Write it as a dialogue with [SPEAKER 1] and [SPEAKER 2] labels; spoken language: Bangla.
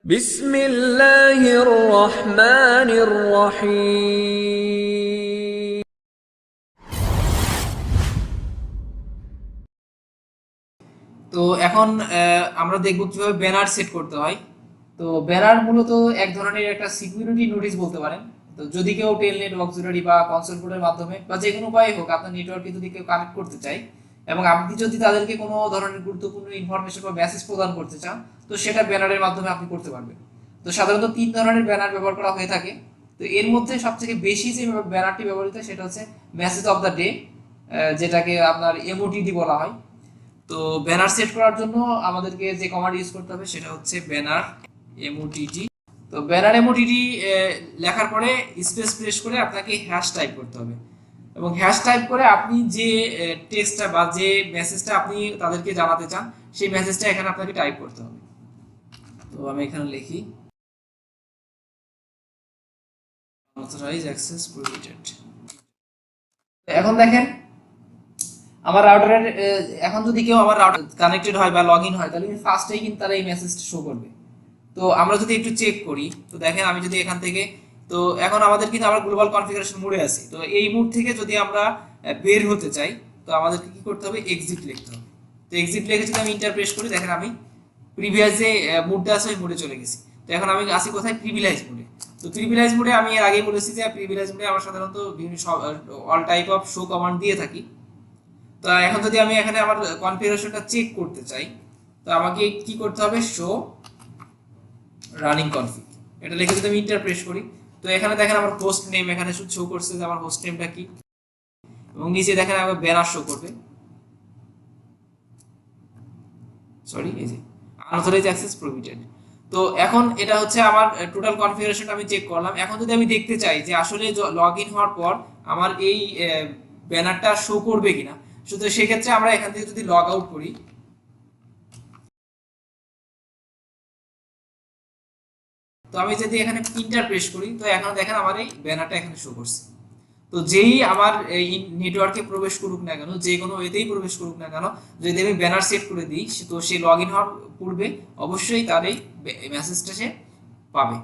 [SPEAKER 1] بسم الله الرحمن الرحيم
[SPEAKER 2] তো এখন আমরা দেখব কিভাবে ব্যানার সেট করতে হয়। তো ব্যানার মূলত এক ধরনের একটা সিকিউরিটি নোটিশ বলতে পারেন। তো যদি কেউ টেলনেট অক্সিলারি বা কনসোল পোর্টের মাধ্যমে বা যে কোনো উপায়ে হোক আপনার নেটওয়ার্কে যদি কেউ কানেক্ট করতে চায় এবং আপনি যদি তাদেরকে কোনো ধরনের গুরুত্বপূর্ণ ইনফরমেশন বা মেসেজ প্রদান করতে চান, তো সেটা ব্যানারের মাধ্যমে আপনি করতে পারবেন। তো সাধারণত তিন ধরনের ব্যানার ব্যবহার করা হয়ে থাকে। তো এর মধ্যে সবথেকে বেশি যে ব্যানারটি ব্যবহৃত হয় সেটা হচ্ছে মেসেজ অফ দ্য ডে, যেটাকে আপনার এমওটিডি বলা হয়। তো ব্যানার সেট করার জন্য আমাদেরকে যে কমান্ড ইউজ করতে হবে সেটা হচ্ছে ব্যানার এমওটিটি। তো ব্যানার এমওটিটি লেখার পরে স্পেস প্রেস করে আপনাকে হ্যাশ টাইপ করতে হবে এবং হ্যাশ টাইপ করে আপনি যে টেক্সটটা বা যে মেসেজটা আপনি তাদেরকে জানাতে চান সেই মেসেজটা এখানে আপনাকে টাইপ করতে হবে। তো আমি এখানে লিখি অথরাইজ অ্যাক্সেস প্রোহিবিটেড। এখন দেখেন আমার রাউটারের এখন যদি কেউ আমার রাউটার কানেক্টেড হয় বা লগ ইন হয় তাহলে ফার্স্টেই কিন্তু তারা এই মেসেজটা শো করবে। তো আমরা যদি একটু চেক করি, তো দেখেন আমি যদি এখান থেকে, তো এখন আমাদের কিন্তু আমরা গ্লোবাল কনফিগারেশন মোডে আছি। তো এই মোড থেকে যদি আমরা বের হতে চাই তো আমাদেরকে কি করতে হবে, এক্সিট লিখতে হবে। তো এক্সিট লিখে যদি আমি ইন্টার প্রেস করি, দেখেন আমি প্রিভিয়াস যে মোডটা আছে ওই মোডে চলে গেছি। তো এখন আমি আছি কোথায়, প্রিভিলেজ মোডে। তো প্রিভিলেজ মোডে আমি এর আগেই বলেছি যে প্রিভিলেজ মোডে আমরা সাধারণত বিভিন্ন all type of show command দিয়ে থাকি। তো এখন যদি আমি এখানে আমার কনফিগারেশনটা চেক করতে চাই তো আমাকে কি করতে হবে, শো রানিং কনফিগ, এটা লিখে যদি আমি ইন্টার প্রেস করি তো এখানে দেখেন আমার হোস্ট নেম এখানে শো করছে যে আমার হোস্ট নেমটা কি, এবং নিচে দেখেন আমার ব্যানার শো করবে, সরি এই যে আনঅথরাইজড অ্যাক্সেস প্রোহিবিটেড। তো এখন এটা হচ্ছে আমার টোটাল কনফিগারেশনটা আমি চেক করলাম। এখন যদি আমি দেখতে চাই যে আসলে লগ ইন হওয়ার পর আমার এই ব্যানারটা শো করবে কিনা, শুধু সেক্ষেত্রে আমরা এখান থেকে যদি লগ আউট করি, তো আমি যদি এখানে ইন্টার প্রেস করি তো এখন দেখেন আমার এই ব্যানারটা এখানে শো করছে। তো যেই আমার এই নেটওয়ার্কে প্রবেশ করুক না কেন, যে কোনো ওয়েতেই প্রবেশ করুক না কেন, যদি আমি ব্যানার সেট করে দিই তো সে লগ ইন হওয়ার পূর্বে অবশ্যই তার এই মেসেজটা সে পাবে।